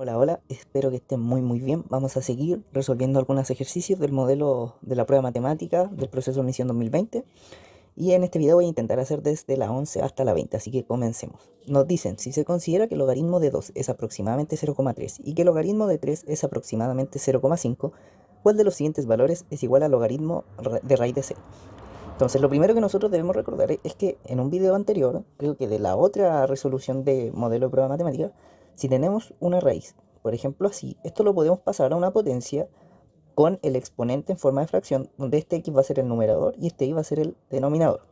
Hola, hola, espero que estén muy bien. Vamos a seguir resolviendo algunos ejercicios del modelo de la prueba matemática del proceso de admisión 2020 y en este video voy a intentar hacer desde la 11 hasta la 20, así que comencemos. Nos dicen, si se considera que el logaritmo de 2 es aproximadamente 0,3 y que el logaritmo de 3 es aproximadamente 0,5, ¿cuál de los siguientes valores es igual al logaritmo de raíz de 6? Entonces, lo primero que nosotros debemos recordar es que en un video anterior, creo que de la otra resolución de modelo de prueba matemática, si tenemos una raíz, por ejemplo así, esto lo podemos pasar a una potencia con el exponente en forma de fracción, donde este x va a ser el numerador y este y va a ser el denominador.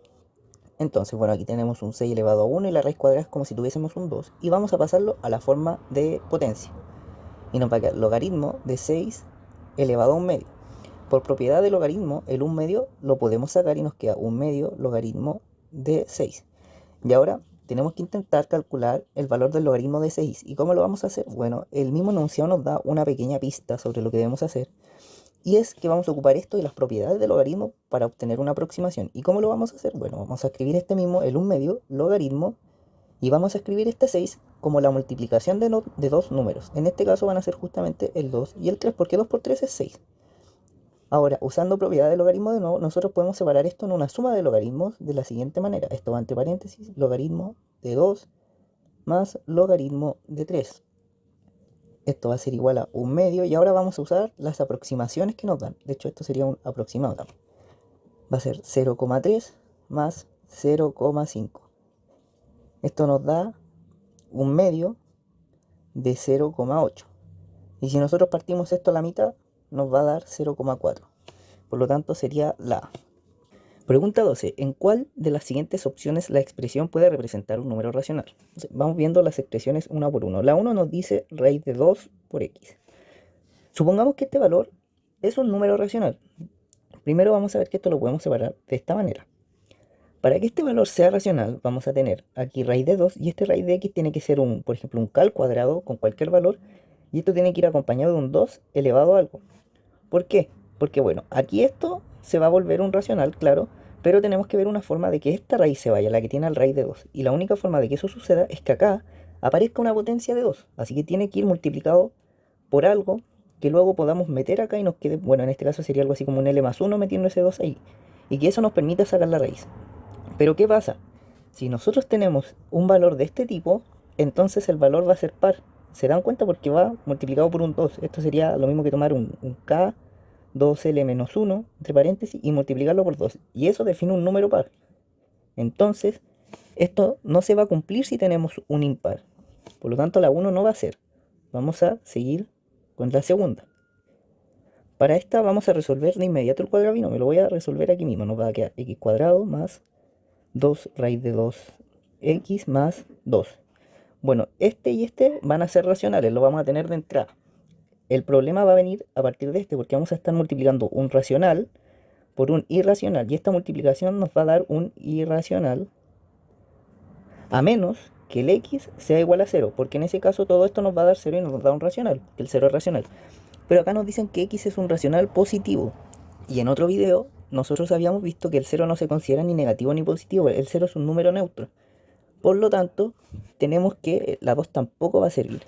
Entonces, bueno, aquí tenemos un 6 elevado a 1 y la raíz cuadrada es como si tuviésemos un 2. Y vamos a pasarlo a la forma de potencia. Y nos va a quedar logaritmo de 6 elevado a un medio. Por propiedad de logaritmo, el 1 medio lo podemos sacar y nos queda 1 medio logaritmo de 6. Y ahora tenemos que intentar calcular el valor del logaritmo de 6. ¿Y cómo lo vamos a hacer? Bueno, el mismo enunciado nos da una pequeña pista sobre lo que debemos hacer. Y es que vamos a ocupar esto y las propiedades del logaritmo para obtener una aproximación. ¿Y cómo lo vamos a hacer? Bueno, vamos a escribir este mismo, el 1 medio logaritmo, y vamos a escribir este 6 como la multiplicación de dos números. En este caso van a ser justamente el 2 y el 3, porque 2 por 3 es 6. Ahora, usando propiedad de logaritmo de nuevo, nosotros podemos separar esto en una suma de logaritmos de la siguiente manera. Esto va entre paréntesis, logaritmo de 2 más logaritmo de 3. Esto va a ser igual a 1 medio y ahora vamos a usar las aproximaciones que nos dan. De hecho, esto sería un aproximado también. Va a ser 0,3 más 0,5. Esto nos da 1 medio de 0,8. Y si nosotros partimos esto a la mitad, nos va a dar 0,4. Por lo tanto, sería la A. Pregunta 12. ¿En cuál de las siguientes opciones la expresión puede representar un número racional? Entonces, vamos viendo las expresiones una por uno. La 1 nos dice raíz de 2 por x. Supongamos que este valor es un número racional. Primero vamos a ver que esto lo podemos separar de esta manera. Para que este valor sea racional, vamos a tener aquí raíz de 2 y este raíz de x tiene que ser por ejemplo, un cal cuadrado con cualquier valor y esto tiene que ir acompañado de un 2 elevado a algo. ¿Por qué? Porque bueno, aquí esto se va a volver un racional, claro, pero tenemos que ver una forma de que esta raíz se vaya, la que tiene al raíz de 2. Y la única forma de que eso suceda es que acá aparezca una potencia de 2. Así que tiene que ir multiplicado por algo que luego podamos meter acá y nos quede, bueno, en este caso sería algo así como un L más 1 metiendo ese 2 ahí. Y que eso nos permita sacar la raíz. Pero ¿qué pasa? Si nosotros tenemos un valor de este tipo, entonces el valor va a ser par. ¿Se dan cuenta? Porque va multiplicado por un 2. Esto sería lo mismo que tomar un K 2L menos 1, entre paréntesis, y multiplicarlo por 2. Y eso define un número par. Entonces, esto no se va a cumplir si tenemos un impar. Por lo tanto, la 1 no va a ser. Vamos a seguir con la segunda. Para esta vamos a resolver de inmediato el cuadrado binomio. Lo voy a resolver aquí mismo. Nos va a quedar x cuadrado más 2 raíz de 2x más 2. Bueno, este y este van a ser racionales. Lo vamos a tener de entrada. El problema va a venir a partir de este, porque vamos a estar multiplicando un racional por un irracional. Y esta multiplicación nos va a dar un irracional a menos que el x sea igual a 0, porque en ese caso todo esto nos va a dar 0 y nos da un racional, que el 0 es racional. Pero acá nos dicen que x es un racional positivo. Y en otro video nosotros habíamos visto que el 0 no se considera ni negativo ni positivo, el 0 es un número neutro. Por lo tanto, tenemos que la 2 tampoco va a servir.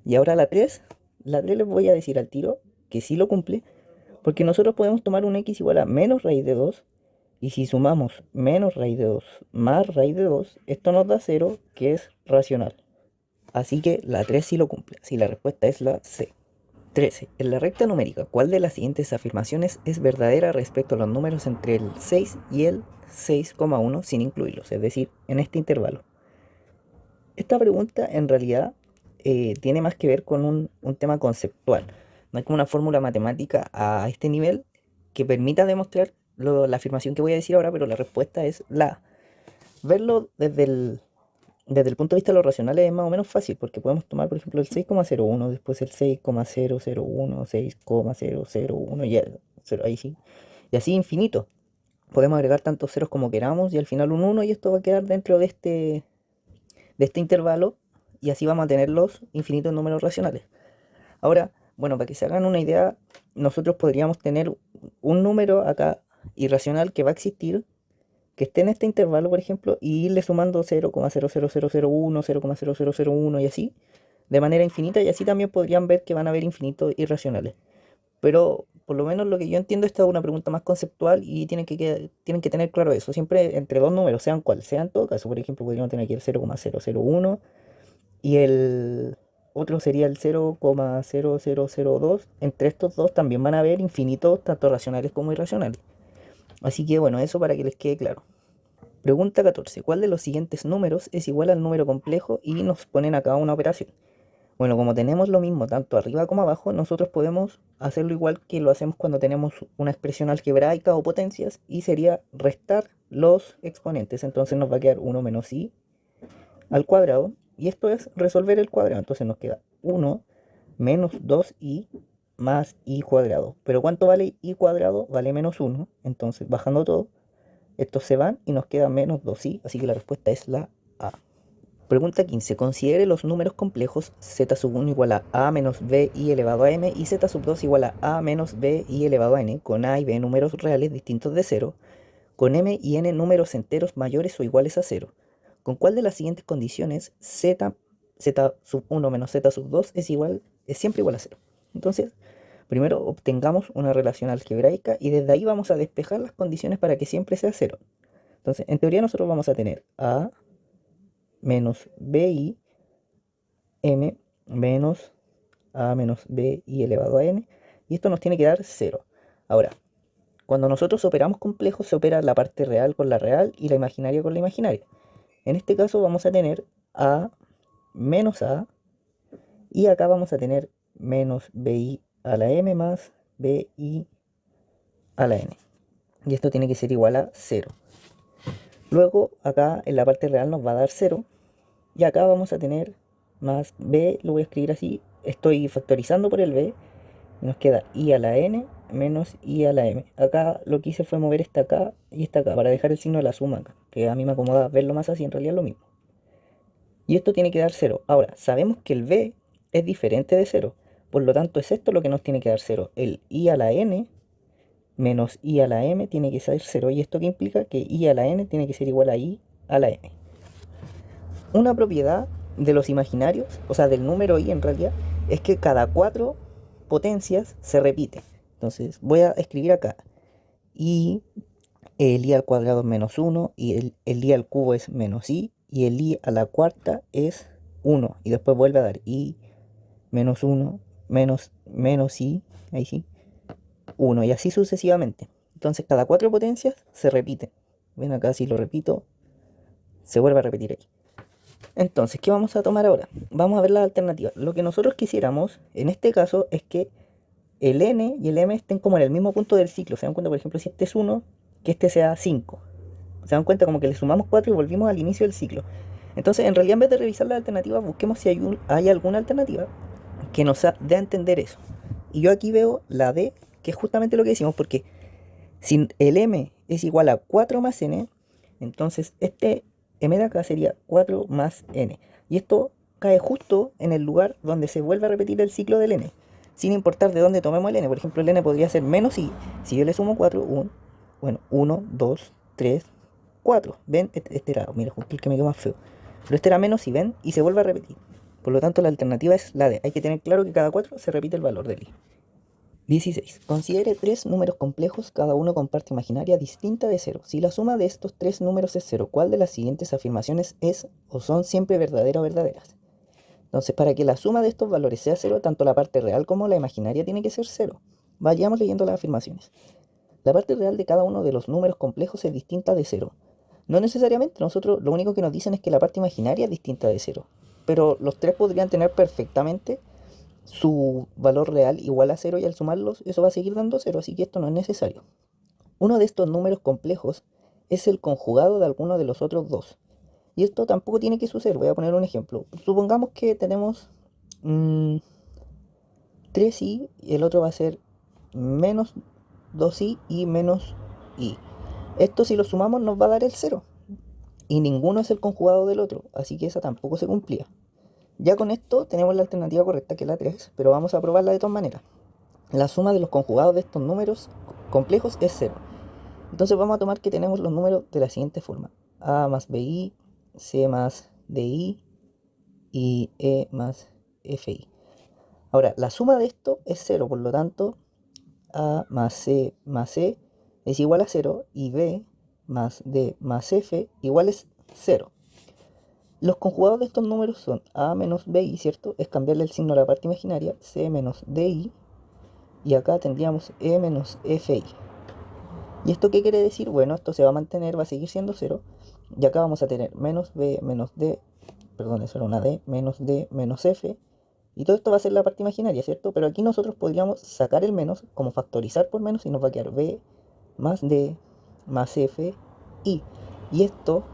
Y ahora la 3 les voy a decir al tiro que sí lo cumple, porque nosotros podemos tomar un x igual a menos raíz de 2, y si sumamos menos raíz de 2 más raíz de 2, esto nos da 0, que es racional. Así que la 3 sí lo cumple, así la respuesta es la C. 13. En la recta numérica, ¿cuál de las siguientes afirmaciones es verdadera respecto a los números entre el 6 y el 6,1 sin incluirlos? Es decir, en este intervalo. Esta pregunta en realidad tiene más que ver con un tema conceptual. No hay como una fórmula matemática a este nivel que permita demostrar la afirmación que voy a decir ahora, pero la respuesta es la A. Verlo desde el punto de vista de lo racional es más o menos fácil, porque podemos tomar, por ejemplo, el 6,01, después el 6,001, 6,001, y ahí sí, y así infinito. Podemos agregar tantos ceros como queramos y al final un 1 y esto va a quedar dentro de este intervalo y así vamos a tener los infinitos números racionales. Ahora, bueno, para que se hagan una idea, nosotros podríamos tener un número acá irracional que va a existir, que esté en este intervalo, por ejemplo, y irle sumando 0,00001, 0,0001 y así, de manera infinita y así también podrían ver que van a haber infinitos irracionales. Pero por lo menos lo que yo entiendo, esta es una pregunta más conceptual y tienen que tener claro eso. Siempre entre dos números, sean cuales sean, en todo caso, por ejemplo, podríamos tener aquí el 0,001 y el otro sería el 0,0002. Entre estos dos también van a haber infinitos, tanto racionales como irracionales. Así que bueno, eso para que les quede claro. Pregunta 14. ¿Cuál de los siguientes números es igual al número complejo? Y nos ponen acá una operación. Bueno, como tenemos lo mismo tanto arriba como abajo, nosotros podemos hacerlo igual que lo hacemos cuando tenemos una expresión algebraica o potencias, y sería restar los exponentes. Entonces nos va a quedar 1 menos i al cuadrado, y esto es resolver el cuadrado. Entonces nos queda 1 menos 2i más i cuadrado. Pero ¿cuánto vale i cuadrado? Vale menos 1. Entonces bajando todo, estos se van y nos queda menos 2i, así que la respuesta es la A. Pregunta 15. Considere los números complejos z sub 1 igual a menos b i elevado a m y z sub 2 igual a menos b i elevado a n, con a y b números reales distintos de 0, con m y n números enteros mayores o iguales a 0. ¿Con cuál de las siguientes condiciones z sub 1 menos z sub 2 es siempre igual a 0? Entonces, primero obtengamos una relación algebraica y desde ahí vamos a despejar las condiciones para que siempre sea 0. Entonces, en teoría nosotros vamos a tener a menos bi m menos a menos b i elevado a n, y esto nos tiene que dar 0. Ahora, cuando nosotros operamos complejos, se opera la parte real con la real y la imaginaria con la imaginaria. En este caso vamos a tener a menos a, y acá vamos a tener menos bi a la m más bi a la n, y esto tiene que ser igual a 0. Luego acá en la parte real nos va a dar 0, y acá vamos a tener más b, lo voy a escribir así, estoy factorizando por el b, y nos queda i a la n menos i a la m. Acá lo que hice fue mover esta acá y esta acá, para dejar el signo de la suma acá, que a mí me acomoda verlo más así, en realidad es lo mismo. Y esto tiene que dar 0. Ahora, sabemos que el b es diferente de 0, por lo tanto es esto lo que nos tiene que dar 0. El i a la n menos i a la m tiene que ser 0, y esto que implica que i a la n tiene que ser igual a i a la m. Una propiedad de los imaginarios, o sea del número i en realidad, es que cada 4 potencias se repite. Entonces voy a escribir acá i, el i al cuadrado es menos 1, y el i al cubo es menos i, y el i a la cuarta es 1, y después vuelve a dar i menos 1 menos i, ahí sí, 1, y así sucesivamente. Entonces cada 4 potencias se repiten. Ven acá, si lo repito, se vuelve a repetir ahí. Entonces, ¿qué vamos a tomar ahora? Vamos a ver las alternativas. Lo que nosotros quisiéramos en este caso es que el n y el m estén como en el mismo punto del ciclo. ¿Se dan cuenta? Por ejemplo, si este es 1, que este sea 5. ¿Se dan cuenta? Como que le sumamos 4 y volvimos al inicio del ciclo. Entonces, en realidad, en vez de revisar las alternativas, busquemos si hay alguna alternativa que nos dé a entender eso. Y yo aquí veo la D, que es justamente lo que decimos, porque si el m es igual a 4 más n, entonces este m de acá sería 4 más n. Y esto cae justo en el lugar donde se vuelve a repetir el ciclo del n, sin importar de dónde tomemos el n. Por ejemplo, el n podría ser menos i. Si yo le sumo 4, 1, 2, 3, 4. ¿Ven? Este era, mira, justo el que me quedó más feo. Pero este era menos i, ¿ven? Y se vuelve a repetir. Por lo tanto, la alternativa es la D. Hay que tener claro que cada 4 se repite el valor del i. 16. Considere 3 números complejos, cada uno con parte imaginaria distinta de 0. Si la suma de estos 3 números es 0, ¿cuál de las siguientes afirmaciones es o son siempre verdadera o verdaderas? Entonces, para que la suma de estos valores sea 0, tanto la parte real como la imaginaria tiene que ser 0. Vayamos leyendo las afirmaciones. La parte real de cada uno de los números complejos es distinta de 0. No necesariamente, nosotros lo único que nos dicen es que la parte imaginaria es distinta de 0. Pero los 3 podrían tener perfectamente su valor real igual a 0, y al sumarlos eso va a seguir dando 0, así que esto no es necesario. Uno de estos números complejos es el conjugado de alguno de los otros dos, y esto tampoco tiene que suceder. Voy a poner un ejemplo. Supongamos que tenemos 3i y el otro va a ser menos 2i y menos i. Esto, si lo sumamos, nos va a dar el 0, y ninguno es el conjugado del otro, así que esa tampoco se cumplía. Ya con esto tenemos la alternativa correcta, que es la 3, pero vamos a probarla de todas maneras. La suma de los conjugados de estos números complejos es 0. Entonces vamos a tomar que tenemos los números de la siguiente forma: a más bi, c más di y e más fi. Ahora, la suma de esto es 0, por lo tanto, a más c más e es igual a 0 y b más d más f igual es 0. Los conjugados de estos números son a menos bi, ¿cierto? Es cambiarle el signo a la parte imaginaria, c menos di, y acá tendríamos e menos fi. ¿Y esto qué quiere decir? Bueno, esto se va a mantener, va a seguir siendo 0, y acá vamos a tener menos b menos d, perdón, eso era una d, menos d menos f, y todo esto va a ser la parte imaginaria, ¿cierto? Pero aquí nosotros podríamos sacar el menos, como factorizar por menos, y nos va a quedar b más d más f i. Y esto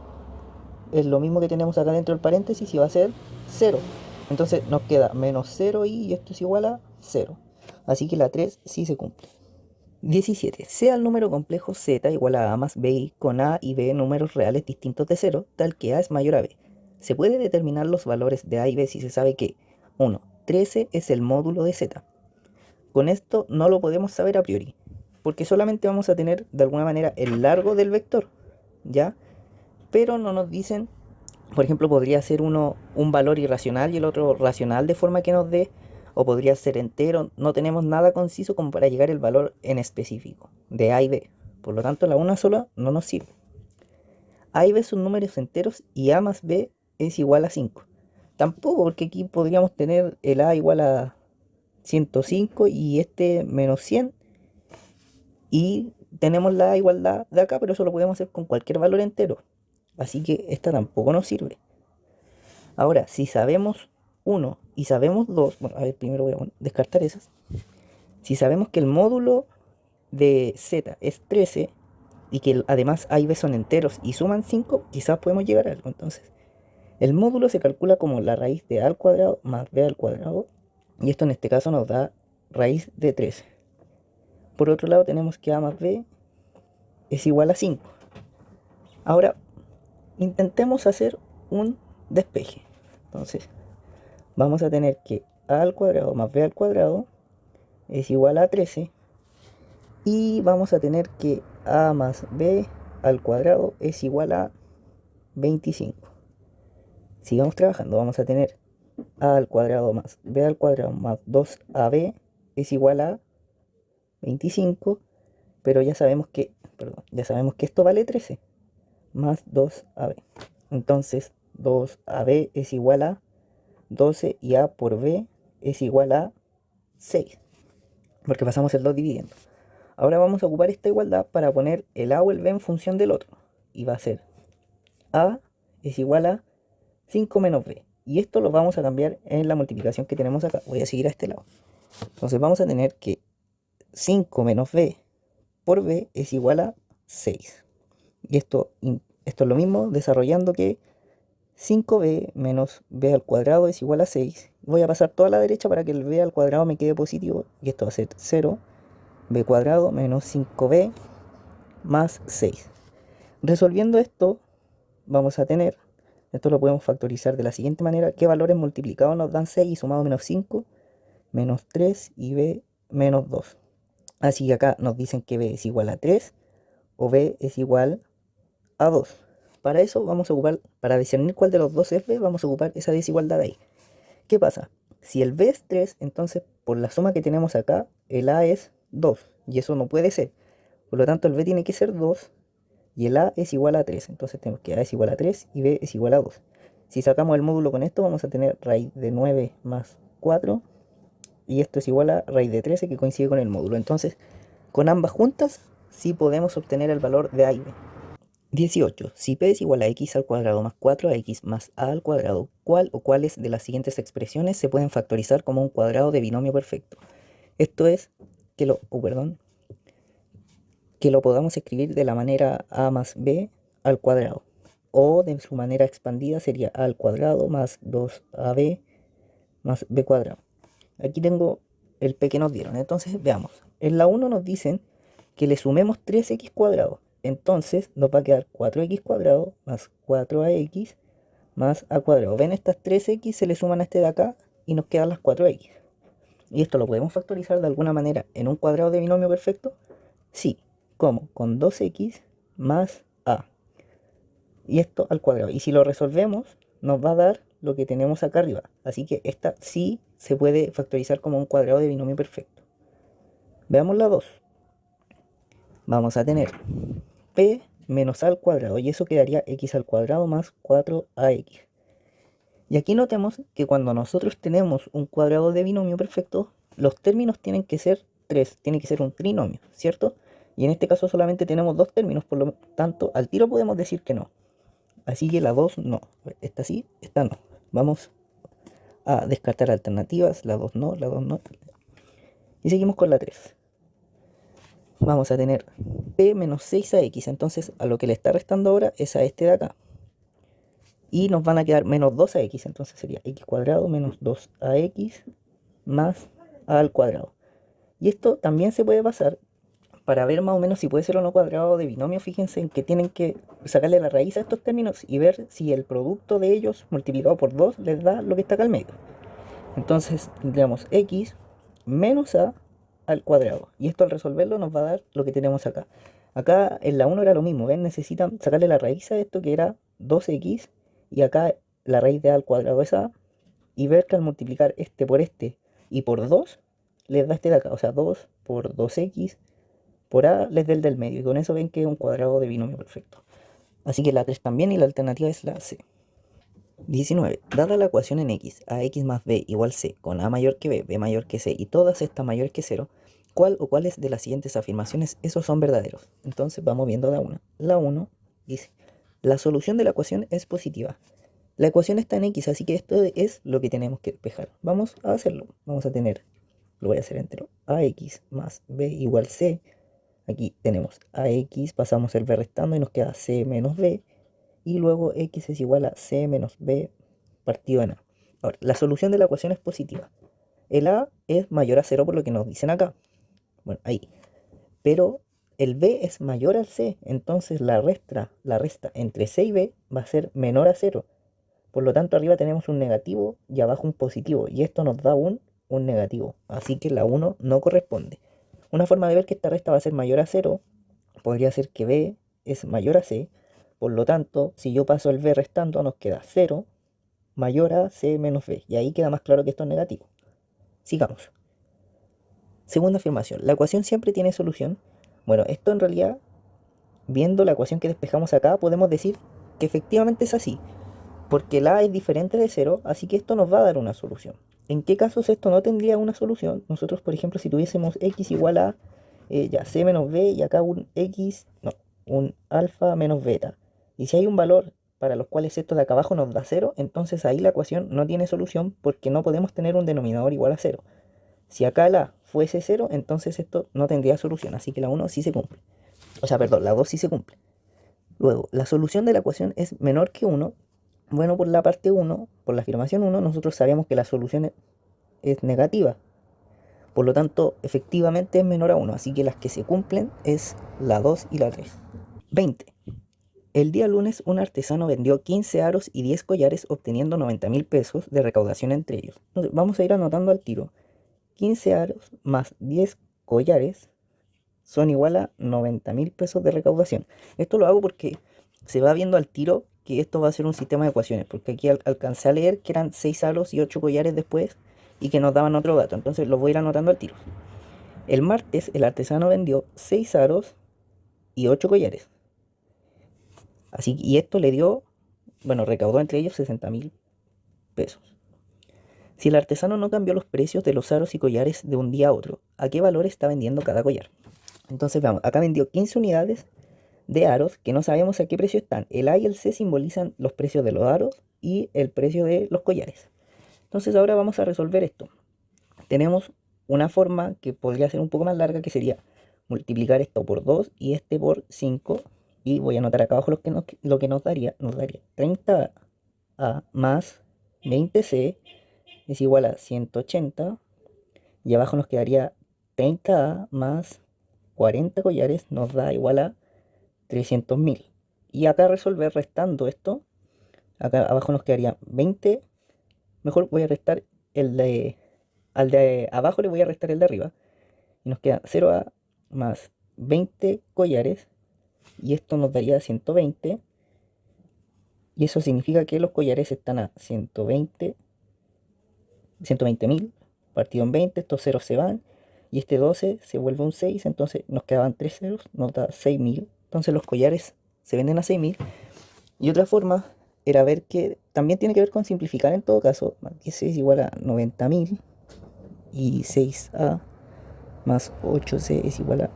es lo mismo que tenemos acá dentro del paréntesis y va a ser 0. Entonces nos queda menos 0 y esto es igual a 0. Así que la 3 sí se cumple. 17. Sea el número complejo z igual a más bi con a y b números reales distintos de 0, tal que a es mayor a b. Se puede determinar los valores de a y b si se sabe que 1. 13 es el módulo de z. Con esto no lo podemos saber a priori, porque solamente vamos a tener de alguna manera el largo del vector, ¿ya? Pero no nos dicen, por ejemplo, podría ser uno un valor irracional y el otro racional de forma que nos dé, o podría ser entero. No tenemos nada conciso como para llegar al valor en específico de a y b. Por lo tanto, la una sola no nos sirve. A y b son números enteros y a más b es igual a 5. Tampoco, porque aquí podríamos tener el a igual a 105 y este menos 100. Y tenemos la igualdad de acá, pero eso lo podemos hacer con cualquier valor entero. Así que esta tampoco nos sirve. Ahora, si sabemos 1 y sabemos 2, bueno, a ver, primero voy a descartar esas. Si sabemos que el módulo de z es 13 y que además a y b son enteros y suman 5, quizás podemos llegar a algo. Entonces, el módulo se calcula como la raíz de a al cuadrado más b al cuadrado, y esto en este caso nos da raíz de 13. Por otro lado tenemos que a más b es igual a 5. Ahora, intentemos hacer un despeje. Entonces, vamos a tener que a al cuadrado más b al cuadrado es igual a 13. Y vamos a tener que a más b al cuadrado es igual a 25. Sigamos trabajando. Vamos a tener a al cuadrado más b al cuadrado más 2ab es igual a 25. Pero ya sabemos que, ya sabemos que esto vale 13 más 2ab. Entonces 2ab es igual a 12 y a por b es igual a 6, porque pasamos el 2 dividiendo. Ahora vamos a ocupar esta igualdad para poner el a o el b en función del otro, y va a ser a es igual a 5 menos b, y esto lo vamos a cambiar en la multiplicación que tenemos acá. Voy a seguir a este lado. Entonces vamos a tener que 5 menos b por b es igual a 6, y esto es lo mismo desarrollando que 5b menos b al cuadrado es igual a 6. Voy a pasar toda la derecha para que el b al cuadrado me quede positivo, y esto va a ser 0, b cuadrado menos 5b más 6. Resolviendo esto, vamos a tener, esto lo podemos factorizar de la siguiente manera: ¿qué valores multiplicados nos dan 6 y sumados menos 5? Menos 3 y b menos 2. Así que acá nos dicen que b es igual a 3 o b es igual a 2. Para eso vamos a ocupar, para discernir cuál de los dos es b, vamos a ocupar esa desigualdad de ahí. ¿Qué pasa? Si el b es 3, entonces por la suma que tenemos acá, el a es 2, y eso no puede ser. Por lo tanto, el b tiene que ser 2 y el a es igual a 3. Entonces tenemos que a es igual a 3 y b es igual a 2. Si sacamos el módulo con esto, vamos a tener raíz de 9 más 4, y esto es igual a raíz de 13, que coincide con el módulo. Entonces, con ambas juntas, sí podemos obtener el valor de a y b. 18. Si p es igual a x al cuadrado más 4x más a al cuadrado, ¿cuál o cuáles de las siguientes expresiones se pueden factorizar como un cuadrado de binomio perfecto? Esto es que lo podamos escribir de la manera a más b al cuadrado, o de su manera expandida sería a al cuadrado más 2ab más b cuadrado. Aquí tengo el p que nos dieron. Entonces veamos. En la 1 nos dicen que le sumemos 3x cuadrado. Entonces nos va a quedar 4x cuadrado más 4ax más a cuadrado. ¿Ven? Estas 3x se le suman a este de acá y nos quedan las 4x. ¿Y esto lo podemos factorizar de alguna manera en un cuadrado de binomio perfecto? Sí. ¿Cómo? Con 2x más a. Y esto al cuadrado. Y si lo resolvemos, nos va a dar lo que tenemos acá arriba. Así que esta sí se puede factorizar como un cuadrado de binomio perfecto. Veamos la 2. Vamos a tener p menos a al cuadrado, y eso quedaría x al cuadrado más 4ax. Y aquí notemos que cuando nosotros tenemos un cuadrado de binomio perfecto, los términos tienen que ser 3, tiene que ser un trinomio, ¿cierto? Y en este caso solamente tenemos 2 términos, por lo tanto al tiro podemos decir que no. Así que la 2 no, esta sí, esta no. Vamos a descartar alternativas, la 2 no, la 2 no. Y seguimos con la 3. Vamos a tener p menos 6ax, entonces a lo que le está restando ahora es a este de acá. Y nos van a quedar menos 2ax, entonces sería x cuadrado menos 2ax más a al cuadrado. Y esto también se puede basar para ver más o menos si puede ser o no cuadrado de binomio. Fíjense en que tienen que sacarle la raíz a estos términos y ver si el producto de ellos multiplicado por 2 les da lo que está acá al medio. Entonces tendríamos x menos a al cuadrado. Y esto al resolverlo nos va a dar lo que tenemos acá. Acá en la 1 era lo mismo, ¿ven? Necesitan sacarle la raíz a esto que era 2x. Y acá la raíz de a al cuadrado es a. Y ver que al multiplicar este por este y por 2 les da este de acá. O sea, 2 por 2x por a les da el del medio. Y con eso ven que es un cuadrado de binomio perfecto. Así que la 3 también, y la alternativa es la C. 19. Dada la ecuación en x, ax más b igual c, con a mayor que b, b mayor que c y todas estas mayores que 0, ¿cuál o cuáles de las siguientes afirmaciones esos son verdaderos? Entonces vamos viendo la 1. La 1 dice, la solución de la ecuación es positiva. La ecuación está en x, así que esto es lo que tenemos que despejar. Vamos a hacerlo. Vamos a tener, lo voy a hacer entero, ax más b igual c. Aquí tenemos ax, pasamos el b restando y nos queda c menos b. Y luego x es igual a c menos b partido en a. Ahora, la solución de la ecuación es positiva. El a es mayor a 0 por lo que nos dicen acá. Bueno, ahí. Pero el b es mayor al c, entonces la resta entre c y b va a ser menor a 0. Por lo tanto, arriba tenemos un negativo y abajo un positivo. Y esto nos da un negativo. Así que la 1 no corresponde. Una forma de ver que esta resta va a ser mayor a 0 podría ser que b es mayor a c. Por lo tanto, si yo paso el b restando, nos queda 0 mayor a c menos b. Y ahí queda más claro que esto es negativo. Sigamos. Segunda afirmación. ¿La ecuación siempre tiene solución? Bueno, esto en realidad, viendo la ecuación que despejamos acá, podemos decir que efectivamente es así. Porque el a es diferente de 0, así que esto nos va a dar una solución. ¿En qué casos esto no tendría una solución? Nosotros, por ejemplo, si tuviésemos x igual a ya c menos b y acá un x, no, un alfa menos beta. Y si hay un valor para los cuales esto de acá abajo nos da 0, entonces ahí la ecuación no tiene solución porque no podemos tener un denominador igual a 0. Si acá el a fuese 0, entonces esto no tendría solución, así que la 1 sí se cumple. O sea, perdón, la 2 sí se cumple. Luego, la solución de la ecuación es menor que 1. Bueno, por la parte 1, por la afirmación 1, nosotros sabemos que la solución es negativa. Por lo tanto, efectivamente es menor a 1. Así que las que se cumplen es la 2 y la 3. 20. El día lunes un artesano vendió 15 aros y 10 collares obteniendo 90.000 pesos de recaudación entre ellos. Entonces, vamos a ir anotando al tiro. 15 aros más 10 collares son igual a 90.000 pesos de recaudación. Esto lo hago porque se va viendo al tiro que esto va a ser un sistema de ecuaciones, porque aquí alcancé a leer que eran 6 aros y 8 collares después y que nos daban otro dato, entonces los voy a ir anotando al tiro. El martes el artesano vendió 6 aros y 8 collares. Así, y esto le dio, bueno, recaudó entre ellos 60.000 pesos. Si el artesano no cambió los precios de los aros y collares de un día a otro, ¿a qué valor está vendiendo cada collar? Entonces veamos, acá vendió 15 unidades de aros que no sabemos a qué precio están. El A y el C simbolizan los precios de los aros y el precio de los collares. Entonces ahora vamos a resolver esto. Tenemos una forma que podría ser un poco más larga, que sería multiplicar esto por 2 y este por 5. Y voy a anotar acá abajo lo que nos daría. Nos daría 30A más 20C es igual a 180. Y abajo nos quedaría 30A más 40 collares nos da igual a 300.000. Y acá resolver restando esto, acá abajo nos quedaría 20. Mejor voy a restar el de, al de abajo le voy a restar el de arriba. Y nos queda 0A más 20 collares. Y esto nos daría 120. Y eso significa que los collares están a 120.000 partido en 20, estos ceros se van, y este 12 se vuelve un 6, entonces nos quedaban 3 ceros, nos da 6.000. Entonces los collares se venden a 6.000. Y otra forma era ver que también tiene que ver con simplificar en todo caso. Más 16 igual a 90.000 y 6a más 8c es igual a...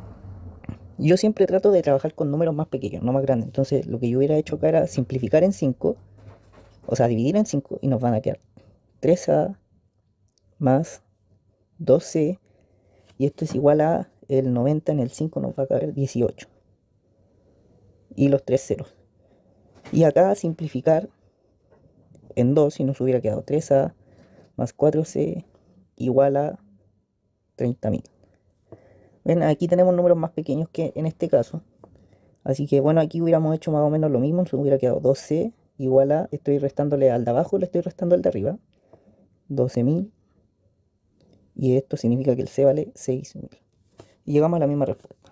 Yo siempre trato de trabajar con números más pequeños, no más grandes. Entonces lo que yo hubiera hecho acá era simplificar en 5, o sea, dividir en 5 y nos van a quedar 3a más 12, y esto es igual a el 90 en el 5 nos va a caber 18. Y los 3 ceros. Y acá simplificar en 2 y nos hubiera quedado 3a más 4c igual a 30.000. Ven, aquí tenemos números más pequeños que en este caso. Así que bueno, aquí hubiéramos hecho más o menos lo mismo. Nos hubiera quedado 2c igual a, estoy restándole al de abajo, le estoy restando al de arriba, 12.000. Y esto significa que el c vale 6.000. Y llegamos a la misma respuesta.